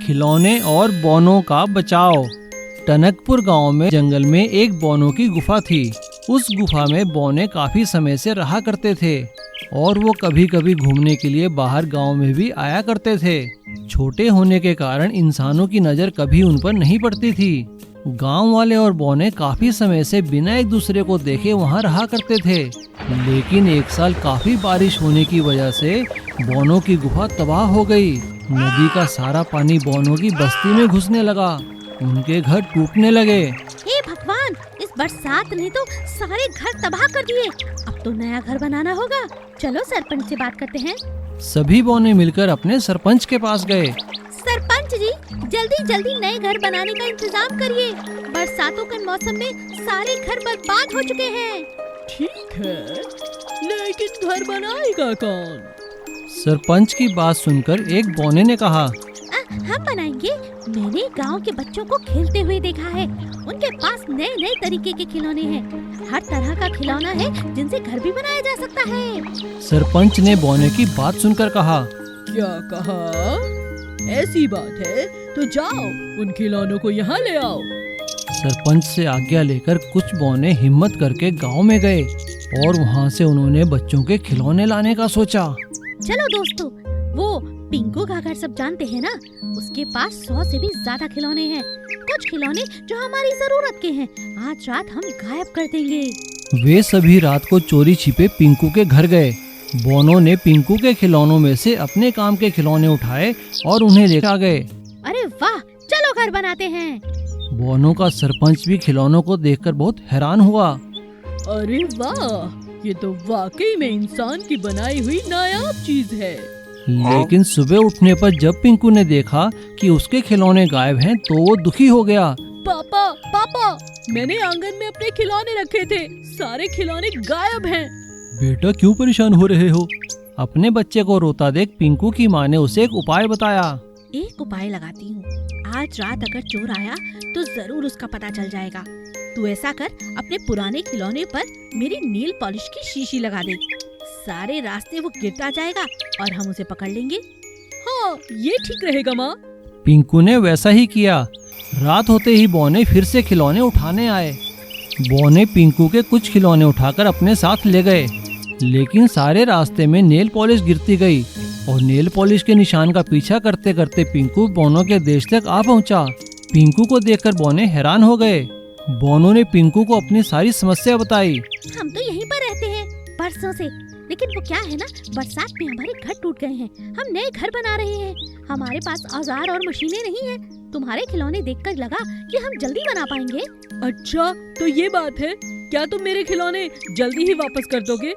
खिलौने और बौनों का बचाव। टनकपुर गांव में जंगल में एक बौनों की गुफा थी। उस गुफा में बौने काफी समय से रहा करते थे और वो कभी कभी घूमने के लिए बाहर गांव में भी आया करते थे। छोटे होने के कारण इंसानों की नजर कभी उन पर नहीं पड़ती थी। गांव वाले और बौने काफी समय से बिना एक दूसरे को देखे वहां रहा करते थे। लेकिन एक साल काफी बारिश होने की वजह से बौनों की गुफा तबाह हो गई। नदी का सारा पानी बौनों की बस्ती में घुसने लगा। उनके घर टूटने लगे। हे भगवान, इस बरसात ने तो सारे घर तबाह कर दिए। अब तो नया घर बनाना होगा। चलो सरपंच से बात करते हैं। सभी बौने मिलकर अपने सरपंच के पास गए। सरपंच जी, जल्दी जल्दी नए घर बनाने का इंतजाम करिए। बरसातों के मौसम में सारे घर बर्बाद हो चुके हैं। ठीक है, लेकिन घर बनाएगा कौन? सरपंच की बात सुनकर एक बौने ने कहा, हम बनाएंगे। मैंने गांव के बच्चों को खेलते हुए देखा है। उनके पास नए नए तरीके के खिलौने हैं। हर तरह का खिलौना है जिनसे घर भी बनाया जा सकता है। सरपंच ने बौने की बात सुनकर कहा, क्या कहा? ऐसी बात है तो जाओ, उन खिलौनों को यहाँ ले आओ। सरपंच से आज्ञा लेकर कुछ बौने हिम्मत करके गांव में गए और वहां से उन्होंने बच्चों के खिलौने लाने का सोचा। चलो दोस्तों, वो पिंकू का घर सब जानते हैं ना, उसके पास 100 से भी ज्यादा खिलौने हैं। कुछ खिलौने जो हमारी जरूरत के हैं, आज रात हम गायब कर देंगे। वे सभी रात को चोरी छिपे पिंकू के घर गए। बौनों ने पिंकू के खिलौनों में से अपने काम के खिलौने उठाए और उन्हें लेकर आ गए। अरे वाह, चलो घर बनाते हैं। बौनों का सरपंच भी खिलौनों को देखकर बहुत हैरान हुआ। अरे वाह, ये तो वाकई में इंसान की बनाई हुई नायाब चीज है। लेकिन सुबह उठने पर जब पिंकू ने देखा कि उसके खिलौने गायब हैं, तो वो दुखी हो गया। पापा पापा, मैंने आंगन में अपने खिलौने रखे थे, सारे खिलौने गायब हैं। बेटा, क्यों परेशान हो रहे हो? अपने बच्चे को रोता देख पिंकू की माँ ने उसे एक उपाय बताया। एक उपाय लगाती हूँ। आज रात अगर चोर आया तो जरूर उसका पता चल जाएगा। तू ऐसा कर, अपने पुराने खिलौने पर मेरी नील पॉलिश की शीशी लगा दे। सारे रास्ते वो गिरता जाएगा और हम उसे पकड़ लेंगे। हाँ, ये ठीक रहेगा माँ। पिंकू ने वैसा ही किया। रात होते ही बौने फिर से खिलौने उठाने आए। बौने पिंकू के कुछ खिलौने उठाकर अपने साथ ले गए, लेकिन सारे रास्ते में नेल पॉलिश गिरती गई और नेल पॉलिश के निशान का पीछा करते करते पिंकू बौनों के देश तक आ पहुंचा। पिंकू को देखकर बौने हैरान हो गए। बौनों ने पिंकू को अपनी सारी समस्या बताई। हम तो यहीं पर रहते हैं बरसों से, लेकिन वो क्या है ना, बरसात में हमारे घर टूट गए हैं। हम नए घर बना रहे हैं। हमारे पास औजार और मशीनें नहीं है। तुम्हारे खिलौने देखकर लगा कि हम जल्दी बना पाएंगे। अच्छा, तो ये बात है। क्या तुम मेरे खिलौने जल्दी ही वापस कर दोगे?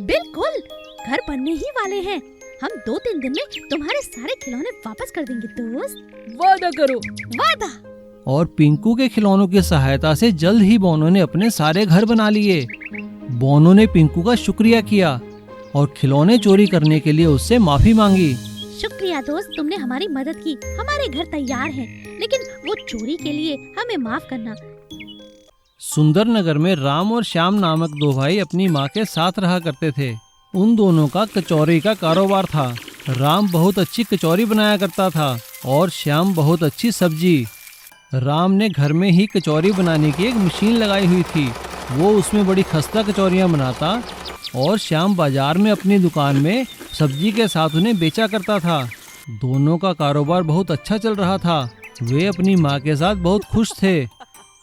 बिल्कुल, घर बनने ही वाले हैं। हम 2-3 दिन में तुम्हारे सारे खिलौने वापस कर देंगे दोस्त। वादा करो। वादा। और पिंकू के खिलौनों की सहायता से जल्द ही बौनों ने अपने सारे घर बना लिए। बौनों ने पिंकू का शुक्रिया किया और खिलौने चोरी करने के लिए उससे माफी मांगी। शुक्रिया दोस्त, तुमने हमारी मदद की। हमारे घर तैयार हैं, लेकिन वो चोरी के लिए हमें माफ करना। सुंदरनगर में राम और श्याम नामक 2 भाई अपनी माँ के साथ रहा करते थे। उन दोनों का कचौरी का कारोबार था। राम बहुत अच्छी कचौरी बनाया करता था और श्याम बहुत अच्छी सब्जी। राम ने घर में ही कचौरी बनाने की एक मशीन लगाई हुई थी। वो उसमें बड़ी खस्ता कचौरियाँ बनाता और श्याम बाजार में अपनी दुकान में सब्जी के साथ उन्हें बेचा करता था। दोनों का कारोबार बहुत अच्छा चल रहा था। वे अपनी माँ के साथ बहुत खुश थे।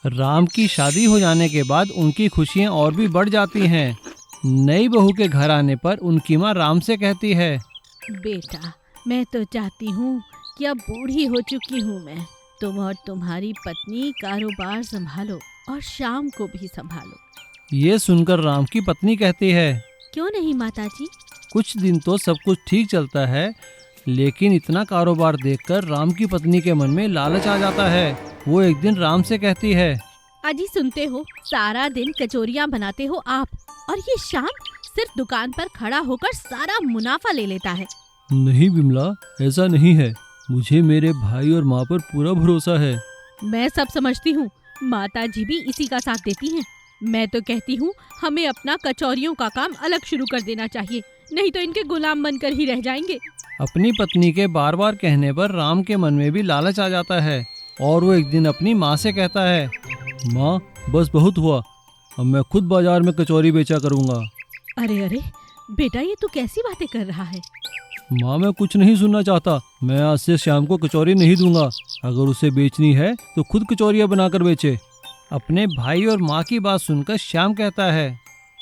राम की शादी हो जाने के बाद उनकी खुशियाँ और भी बढ़ जाती हैं। नई बहू के घर आने पर उनकी माँ राम से कहती है, बेटा, मैं तो चाहती हूँ कि अब बूढ़ी हो चुकी हूँ मैं। तुम और तुम्हारी पत्नी कारोबार संभालो और शाम को भी संभालो। ये सुनकर राम की पत्नी कहती है, क्यों नहीं माताजी? कुछ दिन तो सब कुछ ठीक चलता है, लेकिन इतना कारोबार देखकर राम की पत्नी के मन में लालच आ जाता है। वो एक दिन राम से कहती है, अजी सुनते हो, सारा दिन कचौरियाँ बनाते हो आप, और ये शाम सिर्फ दुकान पर खड़ा होकर सारा मुनाफा ले लेता है। नहीं बिमला, ऐसा नहीं है। मुझे मेरे भाई और माँ पर पूरा भरोसा है। मैं सब समझती हूँ, माताजी भी इसी का साथ देती हैं। मैं तो कहती हूँ हमें अपना कचौरियों का काम अलग शुरू कर देना चाहिए, नहीं तो इनके गुलाम बनकर ही रह जाएंगे। अपनी पत्नी के बार बार कहने पर राम के मन में भी लालच आ जाता है और वो एक दिन अपनी माँ से कहता है, माँ बस बहुत हुआ, अब मैं खुद बाजार में कचौरी बेचा करूँगा। अरे अरे बेटा, ये तू कैसी बातें कर रहा है? माँ मैं कुछ नहीं सुनना चाहता, मैं आज से श्याम को कचौरी नहीं दूंगा। अगर उसे बेचनी है तो खुद कचौरियाँ बनाकर बेचे। अपने भाई और माँ की बात सुनकर श्याम कहता है,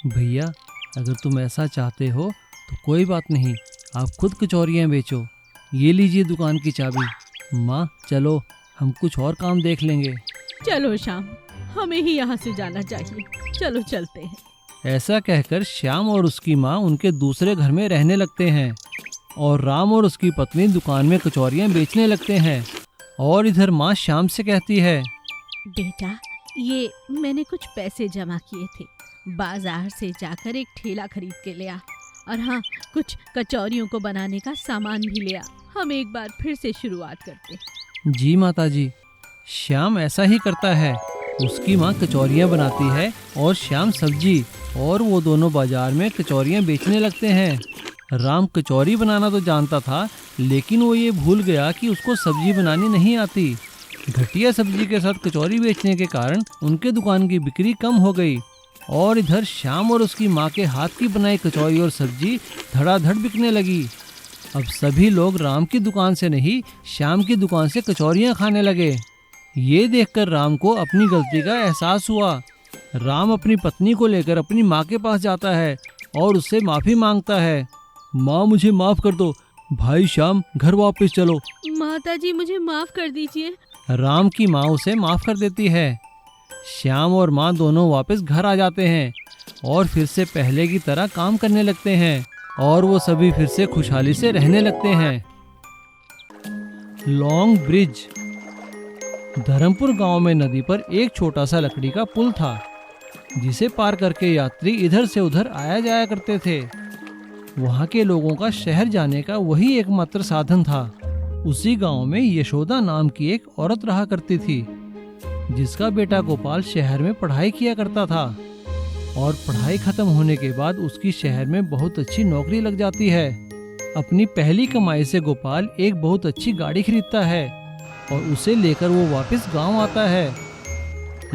भैया अगर तुम ऐसा चाहते हो तो कोई बात नहीं, आप खुद कचौरियाँ बेचो। ये लीजिए दुकान की चाबी। माँ चलो हम कुछ और काम देख लेंगे। चलो श्याम, हमें ही यहाँ से जाना चाहिए, चलो चलते हैं। ऐसा कहकर श्याम और उसकी माँ उनके दूसरे घर में रहने लगते हैं और राम और उसकी पत्नी दुकान में कचौरियाँ बेचने लगते हैं। और इधर माँ श्याम से कहती है, बेटा ये मैंने कुछ पैसे जमा किए थे, बाजार से जाकर एक ठेला खरीद के ले आ, और हाँ कुछ कचौरियों को बनाने का सामान भी ले आ। हम एक बार फिर से शुरुआत करते हैं। जी माताजी। श्याम ऐसा ही करता है। उसकी माँ कचौरियाँ बनाती है और श्याम सब्जी, और वो दोनों बाजार में कचौरियाँ बेचने लगते हैं। राम कचौरी बनाना तो जानता था, लेकिन वो ये भूल गया कि उसको सब्जी बनानी नहीं आती। घटिया सब्जी के साथ कचौरी बेचने के कारण उनके दुकान की बिक्री कम हो गई और इधर श्याम और उसकी माँ के हाथ की बनाई कचौरी और सब्जी धड़ाधड़ बिकने लगी। अब सभी लोग राम की दुकान से नहीं, श्याम की दुकान से कचौरियाँ खाने लगे। ये देखकर राम को अपनी गलती का एहसास हुआ। राम अपनी पत्नी को लेकर अपनी माँ के पास जाता है और उससे माफ़ी मांगता है। माँ मुझे माफ़ कर दो, भाई श्याम घर वापस चलो। माताजी मुझे माफ कर दीजिए। राम की माँ उसे माफ़ कर देती है। श्याम और माँ दोनों वापस घर आ जाते हैं और फिर से पहले की तरह काम करने लगते हैं और वो सभी फिर से खुशहाली से रहने लगते हैं। Long bridge. धर्मपुर गांव में नदी पर एक छोटा सा लकड़ी का पुल था, जिसे पार करके यात्री इधर से उधर आया जाया करते थे। वहाँ के लोगों का शहर जाने का वही एकमात्र साधन था। उसी गांव में यशोदा नाम की एक औरत रहा करती थी, जिसका बेटा गोपाल शहर में पढ़ाई किया करता था और पढ़ाई खत्म होने के बाद उसकी शहर में बहुत अच्छी नौकरी लग जाती है। अपनी पहली कमाई से गोपाल एक बहुत अच्छी गाड़ी खरीदता है और उसे लेकर वो वापस गांव आता है।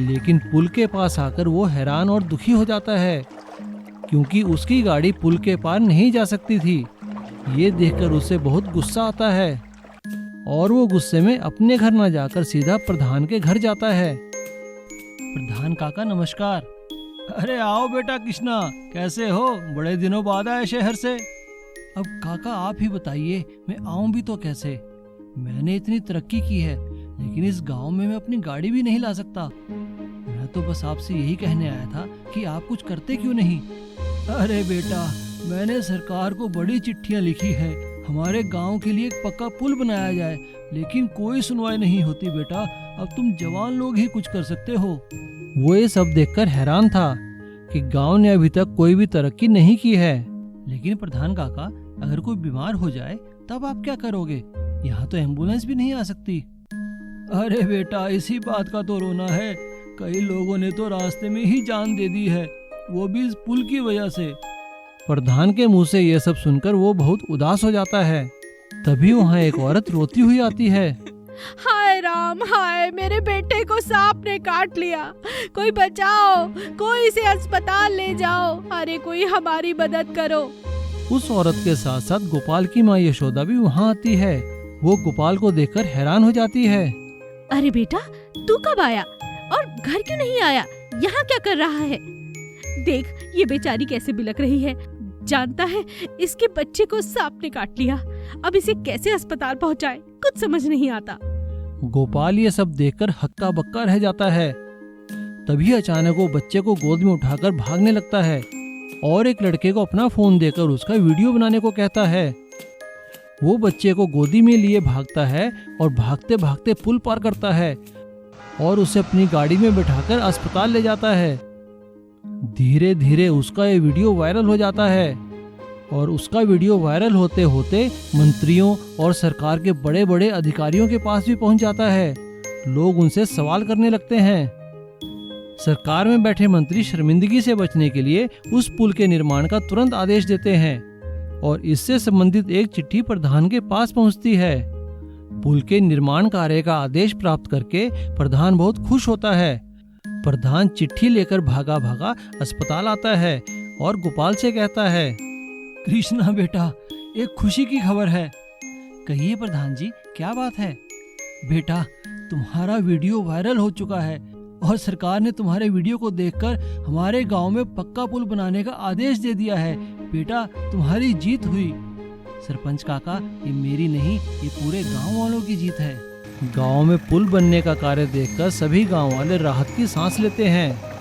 लेकिन पुल के पास आकर वो हैरान और दुखी हो जाता है, क्योंकि उसकी गाड़ी पुल के पार नहीं जा सकती थी। ये देखकर उसे बहुत गुस्सा आता है और वो गुस्से में अपने घर न जाकर सीधा प्रधान के घर जाता है। प्रधान काका नमस्कार। अरे आओ बेटा कृष्णा, कैसे हो? बड़े दिनों बाद आए शहर से। अब काका आप ही बताइए, मैं आऊं भी तो कैसे? मैंने इतनी तरक्की की है, लेकिन इस गांव में मैं अपनी गाड़ी भी नहीं ला सकता। मैं तो बस आपसे यही कहने आया था कि आप कुछ करते क्यों नहीं? अरे बेटा, मैंने सरकार को बड़ी चिट्ठियां लिखी है, हमारे गांव के लिए एक पक्का पुल बनाया जाए, लेकिन कोई सुनवाई नहीं होती बेटा। अब तुम जवान लोग ही कुछ कर सकते हो। वो ये सब देखकर हैरान था कि गांव ने अभी तक कोई भी तरक्की नहीं की है। लेकिन प्रधान काका, अगर कोई बीमार हो जाए तब आप क्या करोगे? यहाँ तो एम्बुलेंस भी नहीं आ सकती। अरे बेटा, इसी बात का तो रोना है। कई लोगों ने तो रास्ते में ही जान दे दी है, वो भी इस पुल की वजह से। प्रधान के मुंह से यह सब सुनकर वो बहुत उदास हो जाता है। तभी वहाँ एक औरत रोती हुई आती है। हाय राम हाय, मेरे बेटे को सांप ने काट लिया, कोई बचाओ, कोई इसे अस्पताल ले जाओ, अरे कोई हमारी मदद करो। उस औरत के साथ साथ गोपाल की माँ यशोदा भी वहाँ आती है। वो गोपाल को देखकर हैरान हो जाती है। अरे बेटा, तू कब आया और घर क्यों नहीं आया? यहाँ क्या कर रहा है? देख ये बेचारी कैसे बिलख रही है। जानता है इसके बच्चे को सांप ने काट लिया, अब इसे कैसे अस्पताल पहुँचाए, कुछ समझ नहीं आता। गोपाल ये सब देखकर हक्का बक्का रह जाता है। तभी अचानक वो बच्चे को गोद में उठाकर भागने लगता है और एक लड़के को अपना फोन देकर उसका वीडियो बनाने को कहता है। वो बच्चे को गोदी में लिए भागता है और भागते भागते पुल पार करता है और उसे अपनी गाड़ी में बिठाकर अस्पताल ले जाता है। धीरे धीरे उसका ये वीडियो वायरल हो जाता है और उसका वीडियो वायरल होते होते मंत्रियों और सरकार के बड़े बड़े अधिकारियों के पास भी पहुंच जाता है। लोग उनसे सवाल करने लगते हैं। सरकार में बैठे मंत्री शर्मिंदगी से बचने के लिए उस पुल के निर्माण का तुरंत आदेश देते हैं और इससे संबंधित एक चिट्ठी प्रधान के पास पहुंचती है। पुल के निर्माण कार्य का आदेश प्राप्त करके प्रधान बहुत खुश होता है। प्रधान चिट्ठी लेकर भागा भागा अस्पताल आता है और गोपाल से कहता है, कृष्णा बेटा, एक खुशी की खबर है। कहिए प्रधान जी, क्या बात है? बेटा, तुम्हारा वीडियो वायरल हो चुका है और सरकार ने तुम्हारे वीडियो को देखकर हमारे गांव में पक्का पुल बनाने का आदेश दे दिया है। बेटा, तुम्हारी जीत हुई। सरपंच काका, ये मेरी नहीं, ये पूरे गांव वालों की जीत है। गांव में पुल बनने का कार्य देखकर सभी गांव वाले राहत की सांस लेते हैं।